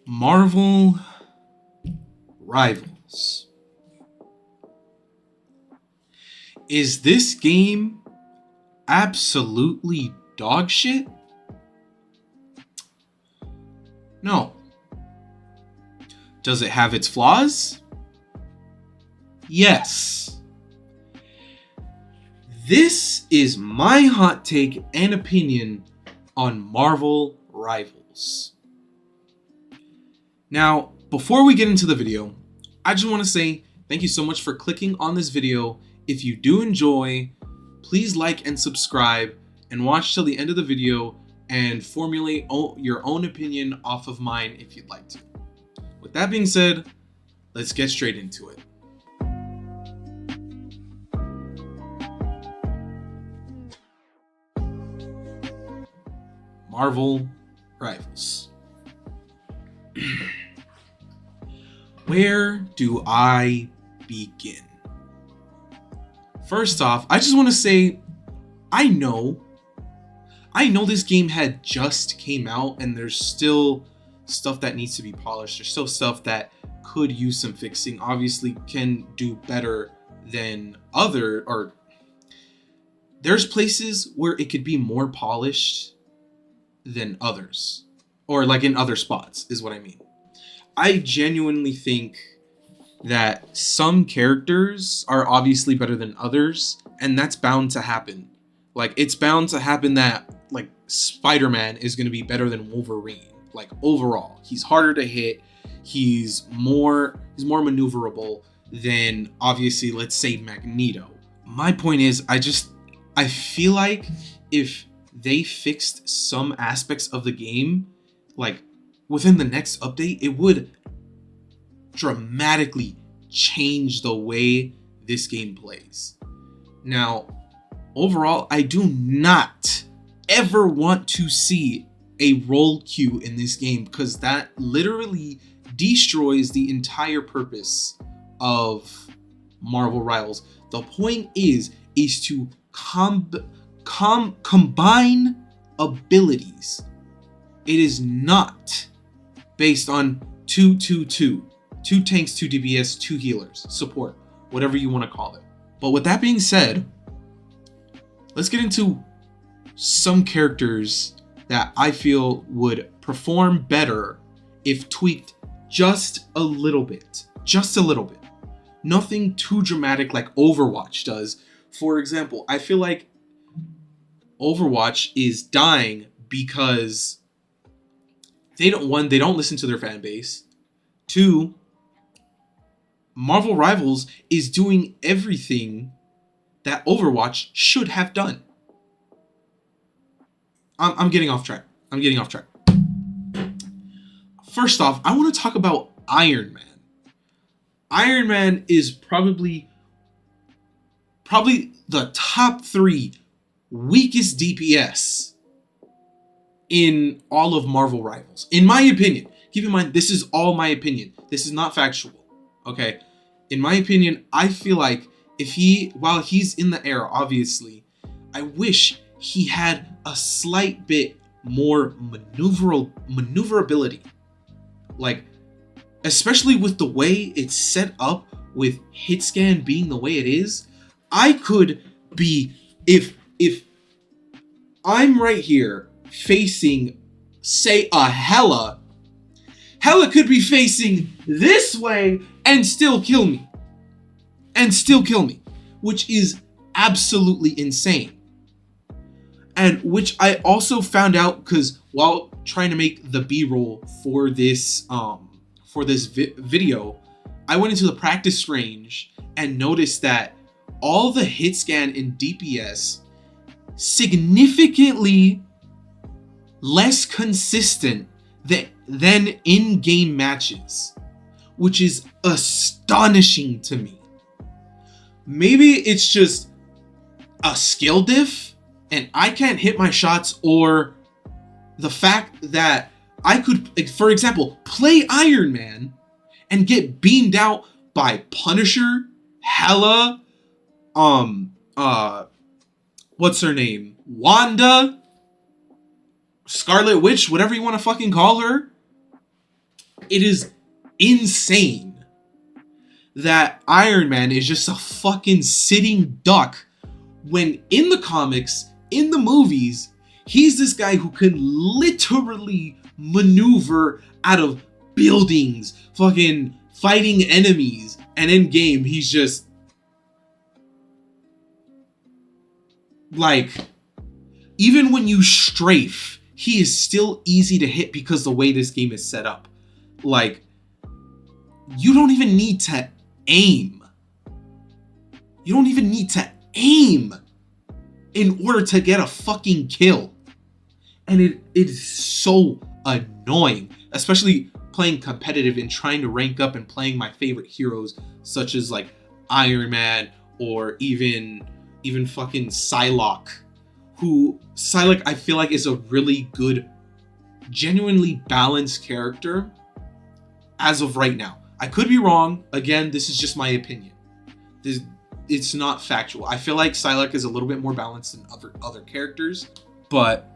Marvel Rivals. Is this game absolutely dog shit? No. Does it have its flaws? Yes. This is my hot take and opinion on Marvel Rivals. Now, before we get into the video, I just want to say thank you so much for clicking on this video. If you do enjoy, please like and subscribe and watch till the end of the video and formulate your own opinion off of mine if you'd like to. With that being said, let's get straight into it. Marvel Rivals. Where do I begin? First off, I just want to say, I know this game had just came out and there's still stuff that needs to be polished. There's still stuff that could use some fixing. Obviously can do better than there's places where it could be more polished than others. Or like in other spots is what I mean. I genuinely think that some characters are obviously better than others, and that's bound to happen. Like, it's bound to happen that, like, Spider-Man is going to be better than Wolverine. Like, overall. He's harder to hit. He's more maneuverable than, obviously, let's say, Magneto. My point is, I feel like if they fixed some aspects of the game, like, within the next update, it would dramatically change the way this game plays. Now, overall, I do not ever want to see a roll queue in this game because that literally destroys the entire purpose of Marvel Rivals. The point is to combine abilities. It is not based on 2-2-2. 2 tanks, 2 DPS, 2 healers, support, whatever you want to call it. But with that being said, let's get into some characters that I feel would perform better if tweaked just a little bit. Just a little bit. Nothing too dramatic like Overwatch does. For example, I feel like Overwatch is dying because they don't listen to their fan base. 2, Marvel Rivals is doing everything that Overwatch should have done. I'm getting off track. First off, I want to talk about Iron Man. Iron Man is probably the top 3 weakest DPS in all of Marvel Rivals. In my opinion. Keep in mind, this is all my opinion. This is not factual. Okay? In my opinion, I feel like while he's in the air, obviously, I wish he had a slight bit more maneuverability. Like, especially with the way it's set up with hit scan being the way it is, I could be, if I'm right here facing, say, a Hela could be facing this way and still kill me. Which is absolutely insane. And which I also found out because while trying to make the B-roll for this video, I went into the practice range and noticed that all the hit scan in DPS significantly less consistent than in-game matches, which is astonishing to me. Maybe it's just a skill diff and I can't hit my shots, or the fact that I could, for example, play Iron Man and get beamed out by Punisher, Hela, what's her name? Wanda, Scarlet Witch, whatever you want to fucking call her. It is insane that Iron Man is just a fucking sitting duck when in the comics, in the movies, he's this guy who can literally maneuver out of buildings, fucking fighting enemies, and in game, he's just like, even when you strafe, he is still easy to hit because the way this game is set up. Like, you don't even need to aim. You don't even need to aim in order to get a fucking kill. And it is so annoying, especially playing competitive and trying to rank up and playing my favorite heroes, such as like Iron Man or even fucking Psylocke. Psylocke I feel like is a really good, genuinely balanced character as of right now. I could be wrong. Again, this is just my opinion. It's not factual. I feel like Psylocke is a little bit more balanced than other characters. But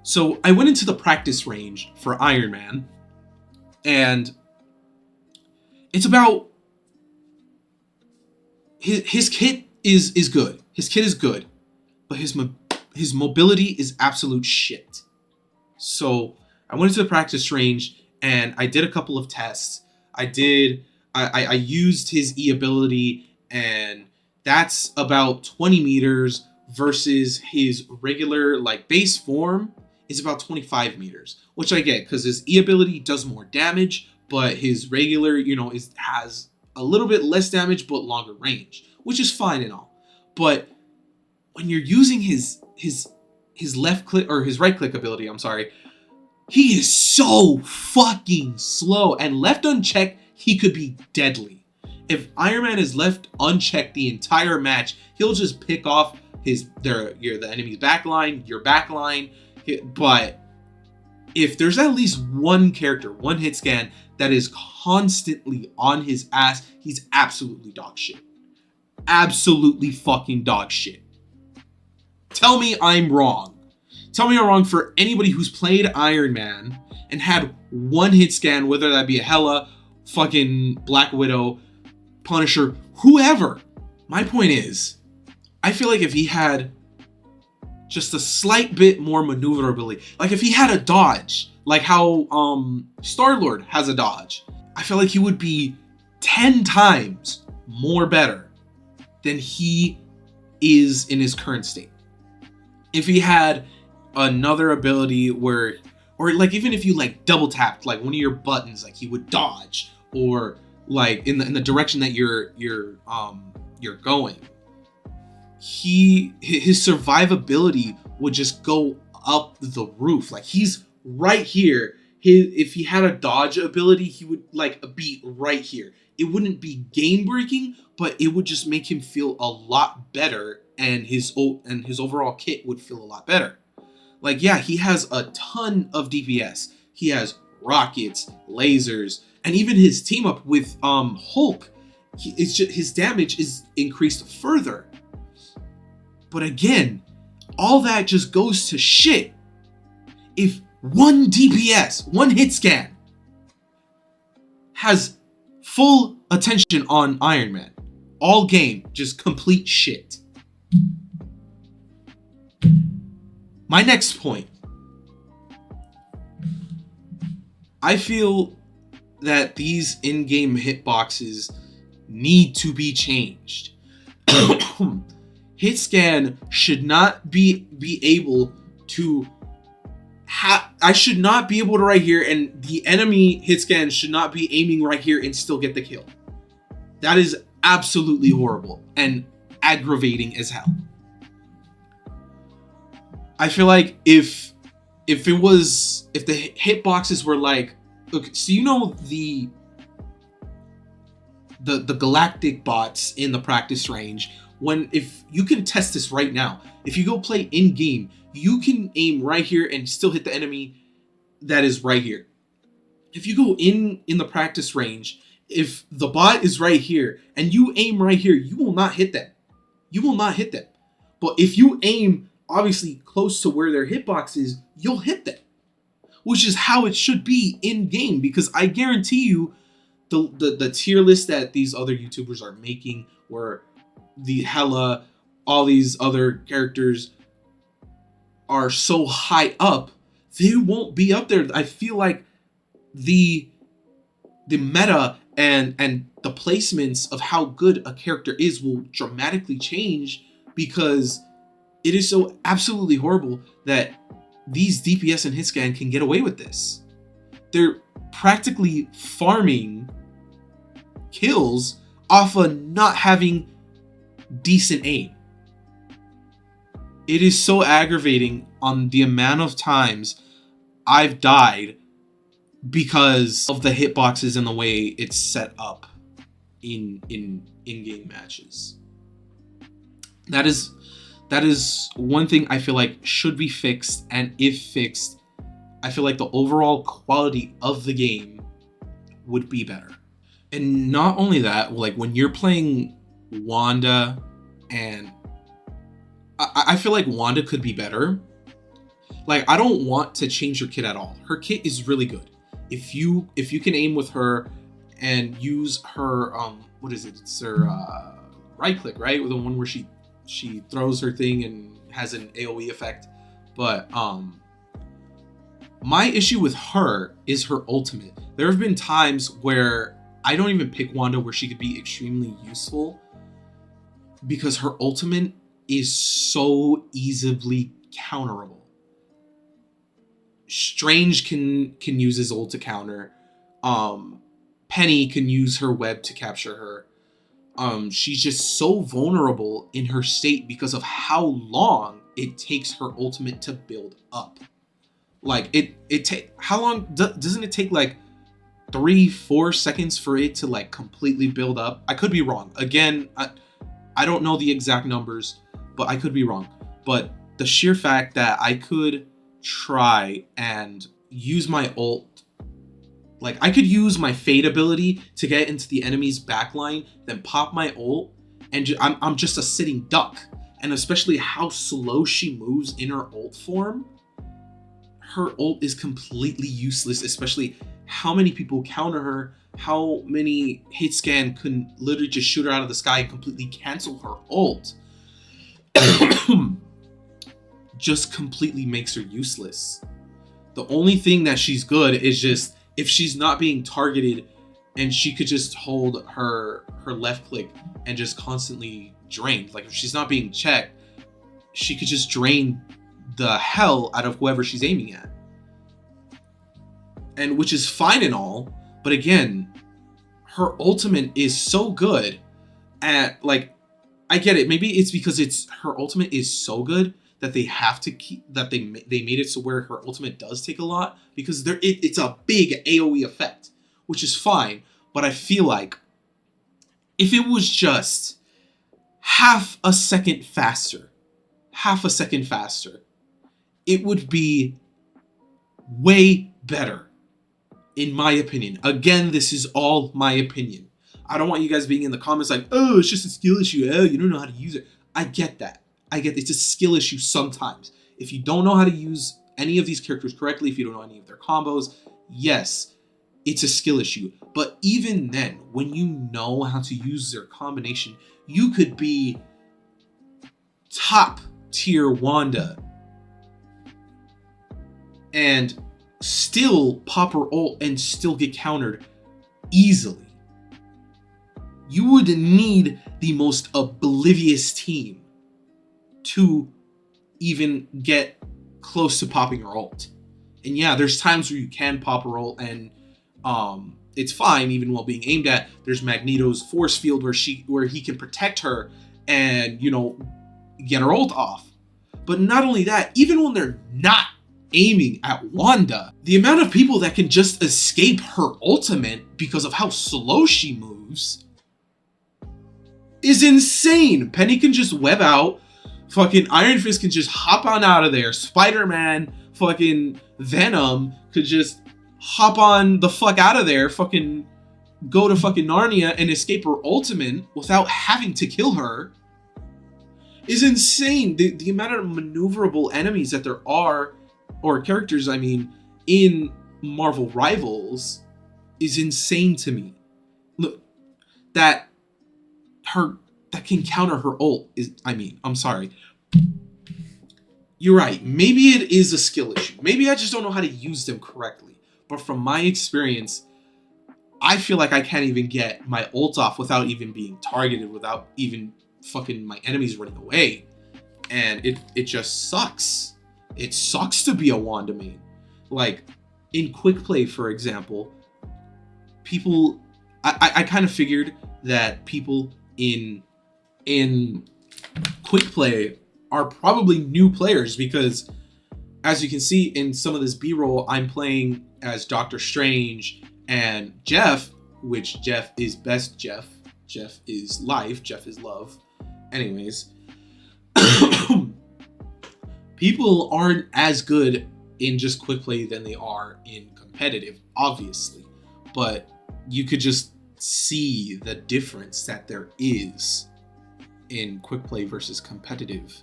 so I went into the practice range for Iron Man, and it's about his kit is good. His kit is good, but his mobility is absolute shit. So I went into the practice range and I did a couple of tests. I used his E ability, and that's about 20 meters versus his regular like base form is about 25 meters, which I get because his E ability does more damage, but his regular, has a little bit less damage but longer range, which is fine and all. But when you're using his left click or his right click ability, he is so fucking slow, and left unchecked, he could be deadly. If Iron Man is left unchecked the entire match, he'll just pick off the enemy's backline, your backline. But if there's at least one character, one hit scan that is constantly on his ass, he's absolutely dog shit. Absolutely fucking dog shit. Tell me I'm wrong. Tell me I'm wrong for anybody who's played Iron Man and had one hit scan, whether that be a Hela, fucking Black Widow, Punisher, whoever. My point is, I feel like if he had just a slight bit more maneuverability, like if he had a dodge, like how Star-Lord has a dodge, I feel like he would be 10 times more better than he is in his current state. If he had another ability where, or like even if you like double tapped like one of your buttons, like he would dodge, or like in the direction that you're going, his survivability would just go up the roof. Like he's right here. If he had a dodge ability, he would like be right here. It wouldn't be game breaking, but it would just make him feel a lot better, and his overall kit would feel a lot better. Like, yeah, he has a ton of DPS. He has rockets, lasers, and even his team up with Hulk, his damage is increased further. But again, all that just goes to shit if one DPS, one hit scan, has full attention on Iron Man. All game, just complete shit. My next point. I feel that these in-game hitboxes need to be changed. Hit scan should not be able to I should not be able to right here, and the enemy hit scan should not be aiming right here and still get the kill. That is absolutely horrible and aggravating as hell. I feel like if the hitboxes were like, okay, so the galactic bots in the practice range, if you can test this right now, if you go play in game, you can aim right here and still hit the enemy that is right here. If you go in the practice range, if the bot is right here and you aim right here, you will not hit them. You will not hit them. But if you aim obviously close to where their hitbox is, you'll hit them. which is how it should be in game, because I guarantee you the tier list that these other YouTubers are making, where the Hela, all these other characters are so high up, they won't be up there. I feel like the meta and the placements of how good a character is will dramatically change, because it is so absolutely horrible that these DPS and hitscan can get away with this. They're practically farming kills off of not having decent aim. It is so aggravating on the amount of times I've died because of the hitboxes and the way it's set up in in-game matches. That is one thing I feel like should be fixed, and if fixed, I feel like the overall quality of the game would be better. And not only that, like when you're playing Wanda, and I feel like Wanda could be better. Like, I don't want to change her kit at all. Her kit is really good. If you can aim with her and use her what is it? It's her right click, right? With the one where she throws her thing and has an AoE effect. But my issue with her is her ultimate. There have been times where I don't even pick Wanda where she could be extremely useful, because her ultimate is so easily counterable. Strange can use his ult to counter. Penny can use her web to capture her. She's just so vulnerable in her state because of how long it takes her ultimate to build up. Like how long doesn't it take? Like 3-4 seconds for it to like completely build up? I could be wrong. Again, I don't know the exact numbers, but I could be wrong. But the sheer fact that I could try and use my ult, like I could use my fade ability to get into the enemy's backline, then pop my ult, and I'm just a sitting duck. And especially how slow she moves in her ult form, her ult is completely useless, especially how many people counter her, how many hitscan can literally just shoot her out of the sky and completely cancel her ult. Just completely makes her useless. The only thing that she's good is just if she's not being targeted, and she could just hold her left click and just constantly drain. Like if she's not being checked, she could just drain the hell out of whoever she's aiming at. And which is fine and all, but again, her ultimate is so good at, like, I get it. Maybe it's because her ultimate is so good that they have to keep that they made it so where her ultimate does take a lot, because it's a big AoE effect, which is fine. But I feel like if it was just half a second faster, it would be way better, in my opinion. Again, this is all my opinion. I don't want you guys being in the comments like, oh, it's just a skill issue. Oh, you don't know how to use it. I get that. It's a skill issue sometimes. If you don't know how to use any of these characters correctly, if you don't know any of their combos, yes, it's a skill issue. But even then, when you know how to use their combination, you could be top tier Wanda and still pop her ult and still get countered easily. You would need the most oblivious team to even get close to popping her ult. And yeah, there's times where you can pop her ult and it's fine even while being aimed at. There's Magneto's force field where he can protect her and, you know, get her ult off. But not only that, even when they're not aiming at Wanda, the amount of people that can just escape her ultimate because of how slow she moves is insane. Penny can just web out. Fucking Iron Fist can just hop on out of there. Spider-Man, fucking Venom could just hop on the fuck out of there. Fucking go to fucking Narnia and escape her ultimate without having to kill her is insane. The amount of maneuverable enemies that there are, or characters, I mean, in Marvel Rivals is insane to me. Look, that can counter her ult is, I'm sorry. You're right. Maybe it is a skill issue. Maybe I just don't know how to use them correctly. But from my experience, I feel like I can't even get my ult off without even being targeted, without even fucking my enemies running away. And it just sucks. It sucks to be a Wanda main. Like, in quick play, for example, people... I kind of figured that people in quick play are probably new players because, as you can see in some of this B-roll, I'm playing as Doctor Strange and Jeff, which Jeff is best Jeff. Jeff is life. Jeff is love. Anyways, people aren't as good in just quick play than they are in competitive, obviously. But you could just see the difference that there is in quick play versus competitive.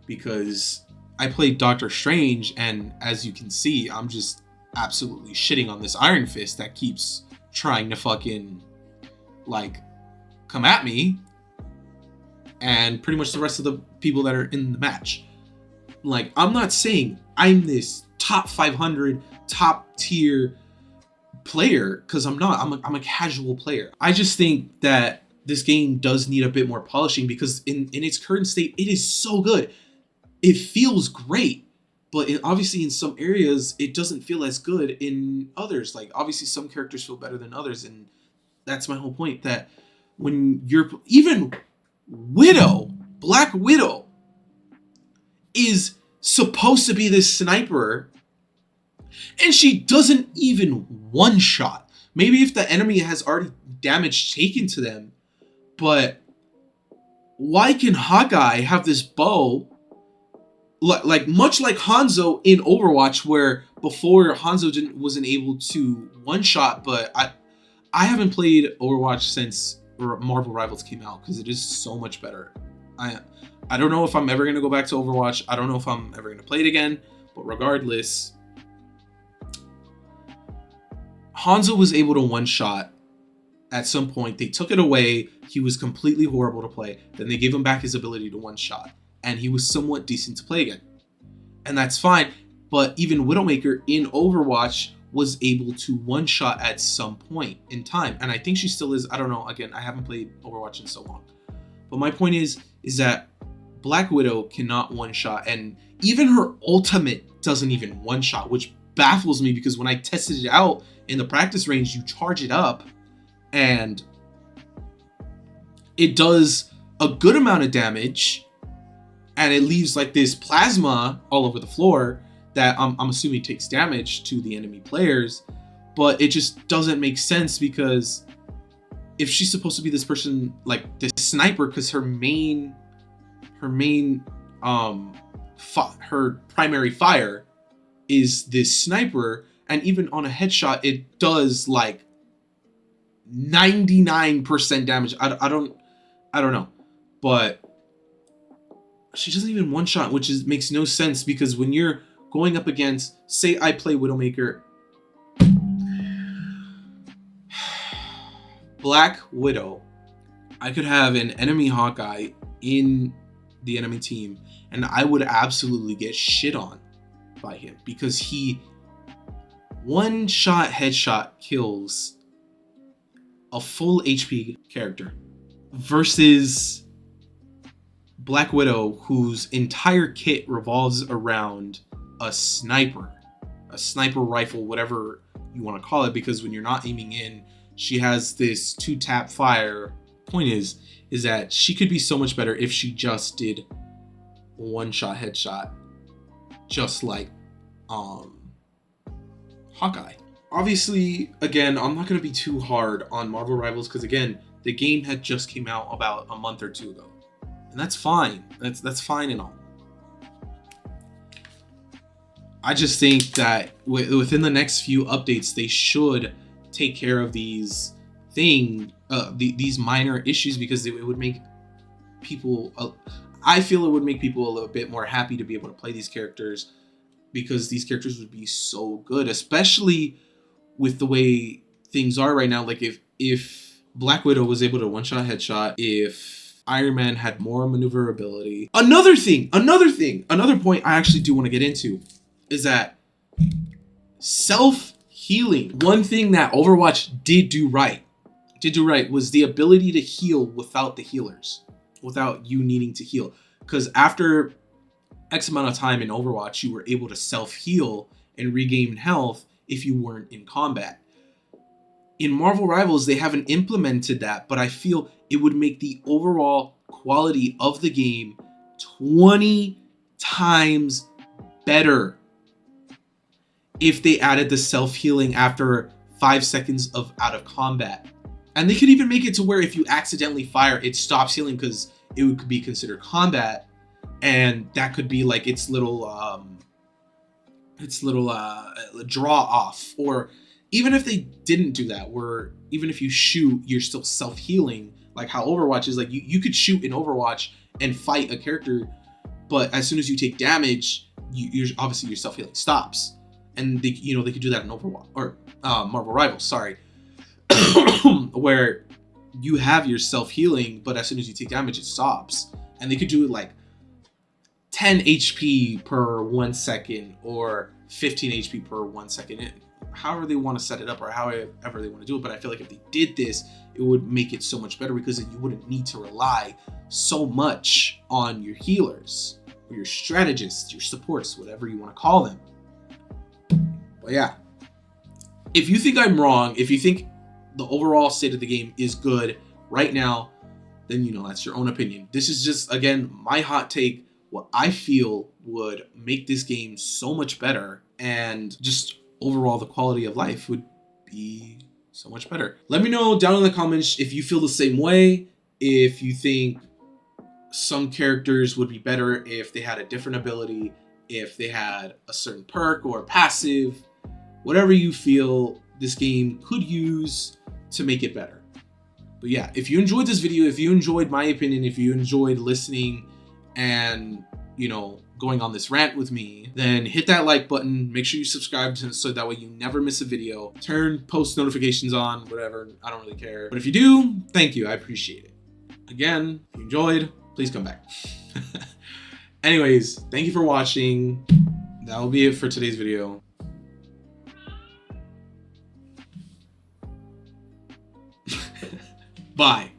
Because I played Doctor Strange, and as you can see, I'm just absolutely shitting on this Iron Fist that keeps trying to fucking, like, come at me. And pretty much the rest of the people that are in the match. Like, I'm not saying I'm this top 500, top tier player, because I'm not. I'm a casual player. I just think that this game does need a bit more polishing, because in its current state, it is so good. It feels great, but obviously in some areas, it doesn't feel as good in others. Like, obviously some characters feel better than others, and that's my whole point, that when you're... Even Widow, Black Widow, is supposed to be this sniper, and she doesn't even one-shot. Maybe if the enemy has already damage taken to them, but why can Hawkeye have this bow, like much like Hanzo in Overwatch, where before Hanzo wasn't able to one-shot, but I haven't played Overwatch since Marvel Rivals came out, because it is so much better. I don't know if I'm ever going to go back to Overwatch. I don't know if I'm ever going to play it again, but regardless, Hanzo was able to one-shot at some point. They took it away. He was completely horrible to play. Then they gave him back his ability to one-shot, and he was somewhat decent to play again. And that's fine, but even Widowmaker in Overwatch was able to one-shot at some point in time. And I think she still is. I don't know. Again, I haven't played Overwatch in so long. But my point is that Black Widow cannot one-shot, and even her ultimate doesn't even one-shot, which baffles me, because when I tested it out in the practice range, you charge it up, and it does a good amount of damage, and it leaves like this plasma all over the floor that I'm assuming takes damage to the enemy players, but it just doesn't make sense, because if she's supposed to be this person, like this sniper, because her primary fire is this sniper, and even on a headshot, it does like 99% damage. I don't know, but she doesn't even one shot, which makes no sense, because when you're going up against, say I play Widowmaker, Black Widow, I could have an enemy Hawkeye in the enemy team, and I would absolutely get shit on by him, because he one-shot headshot kills a full HP character, versus Black Widow, whose entire kit revolves around a sniper rifle, whatever you want to call it, because when you're not aiming in, she has this 2-tap fire. Point is that she could be so much better if she just did one-shot headshot, just like Hawkeye. Obviously, again, I'm not going to be too hard on Marvel Rivals, because again, the game had just came out about a month or two ago, and that's fine. That's fine and all. I just think that within the next few updates, they should take care of these these minor issues, because it would make people, I feel it would make people a little bit more happy to be able to play these characters because these characters would be so good, especially with the way things are right now. Like if Black Widow was able to one-shot headshot, if Iron Man had more maneuverability. Another point I actually do want to get into is that self-healing. One thing that Overwatch did do right was the ability to heal without the healers, without you needing to heal. Because after X amount of time in Overwatch, you were able to self-heal and regain health if you weren't in combat. In Marvel Rivals, they haven't implemented that, but I feel it would make the overall quality of the game 20 times better if they added the self-healing after 5 seconds of out of combat. And they could even make it to where if you accidentally fire, it stops healing because it would be considered combat, and that could be like its little draw off. Or even if they didn't do that, where even if you shoot, you're still self-healing, like how Overwatch is. Like you could shoot in Overwatch and fight a character, but as soon as you take damage, you're obviously your self-healing stops. And they could do that in Overwatch or Marvel Rivals, sorry, where you have your self-healing, but as soon as you take damage, it stops. And they could do it like 10 HP per 1 second or 15 HP per 1 second. However they want to set it up or however they want to do it. But I feel like if they did this, it would make it so much better because you wouldn't need to rely so much on your healers or your strategists, your supports, whatever you want to call them. But yeah, if you think I'm wrong, if you think the overall state of the game is good right now, then that's your own opinion. This is just, again, my hot take, what I feel would make this game so much better, and just overall the quality of life would be so much better. Let me know down in the comments if you feel the same way, if you think some characters would be better if they had a different ability, if they had a certain perk or passive, whatever you feel this game could use to make it better. But yeah, if you enjoyed this video, if you enjoyed my opinion, if you enjoyed listening and going on this rant with me, then hit that like button. Make sure you subscribe so that way you never miss a video. Turn post notifications on, whatever, I don't really care. But if you do, thank you, I appreciate it. Again, if you enjoyed, please come back. Anyways, thank you for watching. That will be it for today's video. Bye.